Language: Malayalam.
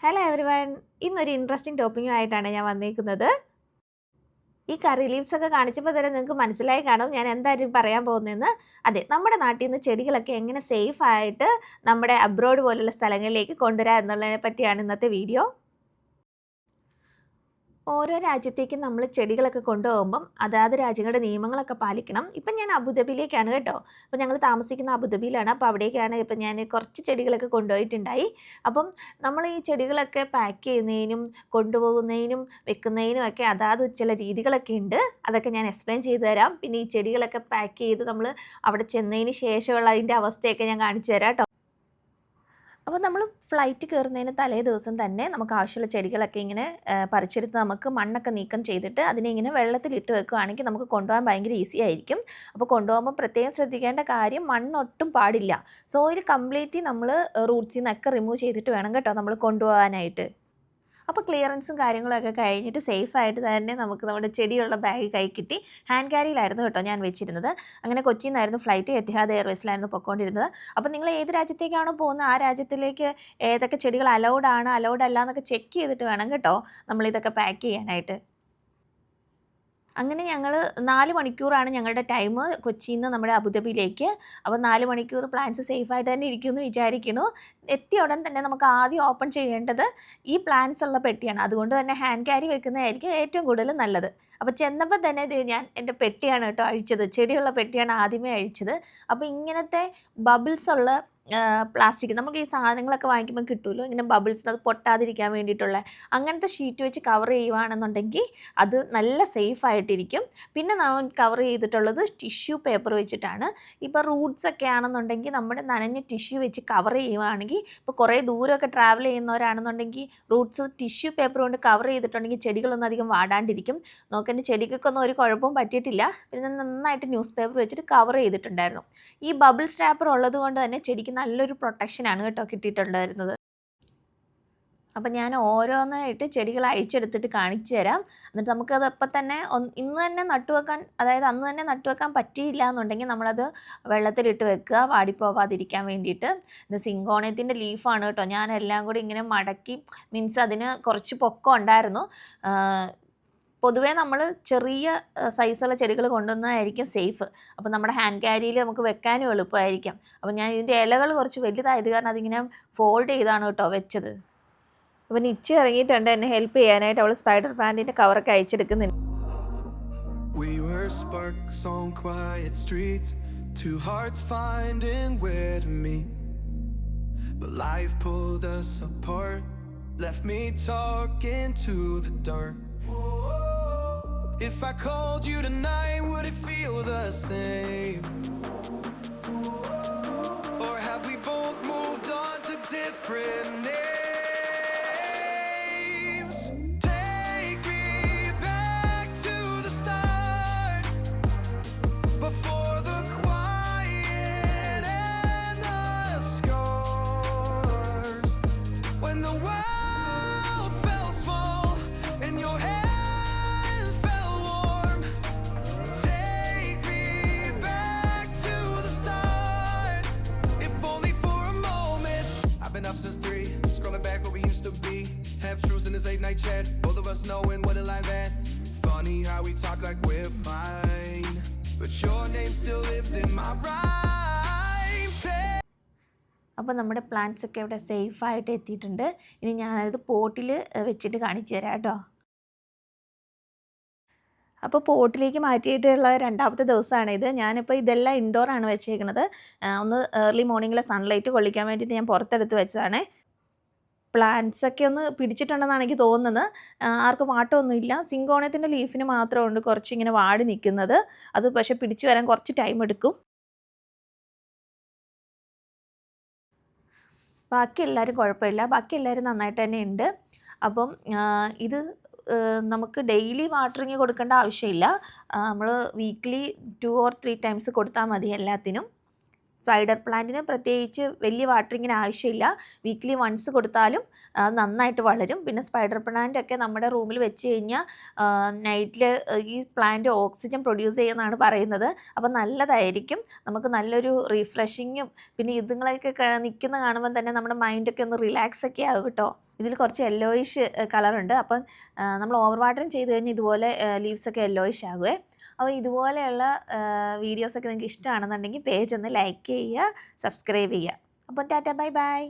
ഹലോ എവരിവൺ, ഇന്നൊരു ഇൻട്രസ്റ്റിംഗ് ടോപ്പിക്കുമായിട്ടാണ് ഞാൻ വന്നിരിക്കുന്നത്. ഈ കറി ലീവ്സ് ഒക്കെ കാണിച്ചപ്പോൾ തന്നെ നിങ്ങൾക്ക് മനസ്സിലായി കാണും ഞാൻ എന്തായാലും പറയാൻ പോകുന്നതെന്ന്. അതെ, നമ്മുടെ നാട്ടിൽ നിന്ന് ചെടികളൊക്കെ എങ്ങനെ സേഫ് ആയിട്ട് നമ്മുടെ അബ്രോഡ് പോലുള്ള സ്ഥലങ്ങളിലേക്ക് കൊണ്ടുവരാം എന്നുള്ളതിനെ പറ്റിയാണ് ഇന്നത്തെ വീഡിയോ. ഓരോ രാജ്യത്തേക്കും നമ്മൾ ചെടികളൊക്കെ കൊണ്ടുപോകുമ്പം അതാത് രാജ്യങ്ങളുടെ നിയമങ്ങളൊക്കെ പാലിക്കണം. ഇപ്പം ഞാൻ അബുദാബിയിലേക്കാണ് കേട്ടോ. അപ്പോൾ ഞങ്ങൾ താമസിക്കുന്ന അബുദാബിയിലാണ്. അപ്പോൾ അവിടേക്കാണ് ഇപ്പം ഞാൻ കുറച്ച് ചെടികളൊക്കെ കൊണ്ടുപോയിട്ടുണ്ടായി. അപ്പം നമ്മൾ ഈ ചെടികളൊക്കെ പാക്ക് ചെയ്യുന്നതിനും കൊണ്ടുപോകുന്നതിനും വെക്കുന്നതിനും ഒക്കെ അതാത് ചില രീതികളൊക്കെ ഉണ്ട്. അതൊക്കെ ഞാൻ എക്സ്പ്ലെയിൻ ചെയ്തു തരാം. പിന്നെ ഈ ചെടികളൊക്കെ പാക്ക് ചെയ്ത് നമ്മൾ അവിടെ ചെന്നതിന് ശേഷമുള്ള അതിൻ്റെ അവസ്ഥയൊക്കെ ഞാൻ കാണിച്ചു തരാം കേട്ടോ. അപ്പോൾ നമ്മൾ ഫ്ലൈറ്റ് കയറുന്നതിന് തലേ ദിവസം തന്നെ നമുക്ക് ആവശ്യമുള്ള ചെടികളൊക്കെ ഇങ്ങനെ പറിച്ചെടുത്ത് നമുക്ക് മണ്ണൊക്കെ നീക്കം ചെയ്തിട്ട് അതിനെ ഇങ്ങനെ വെള്ളത്തിലിട്ട് വെക്കുകയാണെങ്കിൽ നമുക്ക് കൊണ്ടുപോകാൻ ഭയങ്കര ഈസി ആയിരിക്കും. അപ്പോൾ കൊണ്ടുപോകുമ്പോൾ പ്രത്യേകം ശ്രദ്ധിക്കേണ്ട കാര്യം മണ്ണൊട്ടും പാടില്ല. സോയിൽ കംപ്ലീറ്റ്ലി നമ്മൾ റൂട്ട്സിൽ നിന്നൊക്കെ റിമൂവ് ചെയ്തിട്ട് വേണം കേട്ടോ നമ്മൾ കൊണ്ടുപോകാനായിട്ട്. അപ്പോൾ ക്ലിയറൻസും കാര്യങ്ങളൊക്കെ കഴിഞ്ഞിട്ട് സേഫായിട്ട് തന്നെ നമുക്ക് നമ്മുടെ ചെടിയുള്ള ബാഗ് കൈ കിട്ടി. ഹാൻഡ് ക്യാരിയിലായിരുന്നു കേട്ടോ ഞാൻ വെച്ചിരുന്നത്. അങ്ങനെ കൊച്ചിയിൽ നിന്നായിരുന്നു ഫ്ലൈറ്റ്, എത്തിഹാദ് എയർവേസിലായിരുന്നു പൊയ്ക്കൊണ്ടിരുന്നത്. അപ്പോൾ നിങ്ങൾ ഏത് രാജ്യത്തേക്കാണോ പോകുന്നത് ആ രാജ്യത്തിലേക്ക് ഏതൊക്കെ ചെടികൾ അലൗഡ് ആണ് അലൗഡ് അല്ല എന്നൊക്കെ ചെക്ക് ചെയ്തിട്ട് വേണം കേട്ടോ നമ്മളിതൊക്കെ പാക്ക് ചെയ്യാനായിട്ട്. അങ്ങനെ ഞങ്ങൾ 4 മണിക്കൂറാണ് ഞങ്ങളുടെ ടൈം കൊച്ചിയിൽ നിന്ന് നമ്മുടെ അബുദാബിയിലേക്ക്. അപ്പോൾ 4 മണിക്കൂർ പ്ലാൻസ് സേഫായിട്ട് തന്നെ ഇരിക്കുമെന്ന് വിചാരിക്കുന്നു. എത്തിയ ഉടൻ തന്നെ നമുക്ക് ആദ്യം ഓപ്പൺ ചെയ്യേണ്ടത് ഈ പ്ലാൻസ് ഉള്ള പെട്ടിയാണ്. അതുകൊണ്ട് തന്നെ ഹാൻഡ് ക്യാരി വെക്കുന്നതായിരിക്കും ഏറ്റവും കൂടുതൽ നല്ലത്. അപ്പോൾ ചെന്നപ്പോൾ തന്നെ ഇത് ഞാൻ എൻ്റെ പെട്ടിയാണ് കേട്ടോ അഴിച്ചത്. ചെടിയുള്ള പെട്ടിയാണ് ആദ്യമേ അഴിച്ചത്. അപ്പോൾ ഇങ്ങനത്തെ ബബിൾസ് ഉള്ള പ്ലാസ്റ്റിക് നമുക്ക് ഈ സാധനങ്ങളൊക്കെ വാങ്ങിക്കുമ്പോൾ കിട്ടുമല്ലോ ഇങ്ങനെ ബബിൾസ്, അത് പൊട്ടാതിരിക്കാൻ വേണ്ടിയിട്ടുള്ള അങ്ങനത്തെ ഷീറ്റ് വെച്ച് കവർ ചെയ്യുകയാണെന്നുണ്ടെങ്കിൽ അത് നല്ല സേഫ് ആയിട്ടിരിക്കും. പിന്നെ നമ്മൾ കവർ ചെയ്തിട്ടുള്ളത് ടിഷ്യൂ പേപ്പർ വെച്ചിട്ടാണ്. ഇപ്പോൾ റൂട്ട്സ് ഒക്കെ ആണെന്നുണ്ടെങ്കിൽ നമ്മുടെ നനഞ്ഞ ടിഷ്യൂ വെച്ച് കവർ ചെയ്യുകയാണെങ്കിൽ, ഇപ്പോൾ കുറേ ദൂരമൊക്കെ ട്രാവൽ ചെയ്യുന്നവരാണെന്നുണ്ടെങ്കിൽ റൂട്ട്സ് ടിഷ്യൂ പേപ്പർ കൊണ്ട് കവർ ചെയ്തിട്ടുണ്ടെങ്കിൽ ചെടികളൊന്നും അധികം വാടാണ്ടിരിക്കും. നോക്കേണ്ട, ചെടികൾക്കൊന്നും ഒരു കുഴപ്പവും പറ്റിയിട്ടില്ല. പിന്നെ നന്നായിട്ട് ന്യൂസ് പേപ്പർ വെച്ചിട്ട് കവർ ചെയ്തിട്ടുണ്ടായിരുന്നു. ഈ ബബിൾ സ്റ്റാപ്പർ ഉള്ളത് കൊണ്ട് തന്നെ ചെടിക്ക് നല്ലൊരു പ്രൊട്ടക്ഷനാണ് കേട്ടോ കിട്ടിയിട്ടുണ്ടായിരുന്നത്. അപ്പം ഞാൻ ഓരോന്നായിട്ട് ചെടികൾ അഴിച്ചെടുത്തിട്ട് കാണിച്ചു തരാം. എന്നിട്ട് നമുക്കത് അപ്പം തന്നെ ഇന്ന് തന്നെ നട്ടുവെക്കാൻ, അതായത് അന്ന് തന്നെ നട്ടുവെക്കാൻ പറ്റിയില്ല എന്നുണ്ടെങ്കിൽ നമ്മളത് വെള്ളത്തിലിട്ട് വെക്കുക വാടിപ്പോവാതിരിക്കാൻ വേണ്ടിയിട്ട്. ഇത് സിങ്കോണിയത്തിൻ്റെ ലീഫാണ് കേട്ടോ. ഞാൻ എല്ലാം കൂടി ഇങ്ങനെ മടക്കി, മീൻസ് അതിന് കുറച്ച് പൊക്കം ഉണ്ടായിരുന്നു. പൊതുവേ നമ്മൾ ചെറിയ സൈസുള്ള ചെടികൾ കൊണ്ടുവന്നതായിരിക്കും സേഫ്. അപ്പോൾ നമ്മുടെ ഹാൻഡ് ക്യാരിയിൽ നമുക്ക് വെക്കാനും എളുപ്പമായിരിക്കും. അപ്പോൾ ഞാൻ ഇതിൻ്റെ ഇലകൾ കുറച്ച് വലുതായത് കാരണം അതിങ്ങനെ ഫോൾഡ് ചെയ്താണ് കേട്ടോ വെച്ചത്. അപ്പോൾ നിച്ച് ഇറങ്ങിയിട്ടുണ്ട് എന്നെ ഹെൽപ്പ് ചെയ്യാനായിട്ട്. അവൾ സ്പൈഡർ പ്ലാന്റിൻ്റെ കവറൊക്കെ അയച്ചെടുക്കുന്നുണ്ട്. We were sparks on quiet streets, two hearts finding where to meet. But life pulled us apart, left me talking to the dark. If I called you tonight, would it feel the same? Or have we both moved on to different names? Take me back to the start, before the quiet and the scars. When the world felt small and your head up since 3, scrolling back where we used to be. Have truths in this late night chat, both of us knowing what it like that. Funny how we talk like we're fine, but your name still lives in my rhymes. അപ്പോൾ നമ്മുടെ പ്ലാന്റ്സ് ഒക്കെ ഇവിടെ സേഫായിട്ട് എത്തിയിട്ടുണ്ട്. ഇനി ഞാനത് പോട്ടിൽ വെച്ചിട്ട് കാണിച്ചു തരാം കേട്ടോ. അപ്പോൾ പോട്ടിലേക്ക് മാറ്റിയിട്ടുള്ള രണ്ടാമത്തെ ദിവസമാണിത്. ഞാനിപ്പോൾ ഇതെല്ലാം ഇൻഡോറാണ് വെച്ചേക്കുന്നത്. ഒന്ന് ഏർലി മോർണിംഗിലെ സൺലൈറ്റ് കൊള്ളിക്കാൻ വേണ്ടിയിട്ട് ഞാൻ പുറത്തെടുത്ത് വെച്ചതാണ്. പ്ലാന്റ്സൊക്കെ ഒന്ന് പിടിച്ചിട്ടുണ്ടെന്നാണ് എനിക്ക് തോന്നുന്നത്. ആർക്കും വാട്ടമൊന്നുമില്ല. സിങ്കോണിയത്തിൻ്റെ ലീഫിന് മാത്രമുണ്ട് കുറച്ചിങ്ങനെ വാടി നിൽക്കുന്നത്. അത് പക്ഷേ പിടിച്ചു വരാൻ കുറച്ച് ടൈം എടുക്കും. ബാക്കി എല്ലാവരും കുഴപ്പമില്ല, ബാക്കി എല്ലാവരും നന്നായിട്ട് തന്നെ ഉണ്ട്. അപ്പം ഇത് നമുക്ക് ഡെയിലി വാട്ടറിങ് കൊടുക്കേണ്ട ആവശ്യമില്ല. നമ്മൾ വീക്ക്ലി 2 or 3 ടൈംസ് കൊടുത്താൽ മതി എല്ലാത്തിനും. സ്പൈഡർ പ്ലാന്റിന് പ്രത്യേകിച്ച് വലിയ വാട്ടറിങ്ങിന് ആവശ്യമില്ല. വീക്ക്ലി വൺസ് കൊടുത്താലും നന്നായിട്ട് വളരും. പിന്നെ സ്പൈഡർ പ്ലാന്റൊക്കെ നമ്മുടെ റൂമിൽ വെച്ച് കഴിഞ്ഞാൽ നൈറ്റിൽ ഈ പ്ലാന്റ് ഓക്സിജൻ പ്രൊഡ്യൂസ് ചെയ്യുമെന്നാണ് പറയുന്നത്. അപ്പോൾ നല്ലതായിരിക്കും, നമുക്ക് നല്ലൊരു റീഫ്രഷിങ്ങും പിന്നെ ഇതുങ്ങളൊക്കെ നിൽക്കുന്ന കാണുമ്പോൾ തന്നെ നമ്മുടെ മൈൻഡൊക്കെ ഒന്ന് റിലാക്സ് ഒക്കെ ആകും കേട്ടോ. ഇതിൽ കുറച്ച് യെല്ലോയിഷ് കളറുണ്ട്. അപ്പം നമ്മൾ ഓവർ വാട്ടറിങ് ചെയ്ത് കഴിഞ്ഞാൽ ഇതുപോലെ ലീവ്സൊക്കെ യെല്ലോയിഷ് ആകുമേ. അപ്പോൾ ഇതുപോലെയുള്ള വീഡിയോസൊക്കെ നിങ്ങൾക്ക് ഇഷ്ടമാണെന്നുണ്ടെങ്കിൽ പേജ് ഒന്ന് ലൈക്ക് ചെയ്യുക, സബ്സ്ക്രൈബ് ചെയ്യുക. അപ്പോൾ ടാറ്റ ബൈ ബൈ.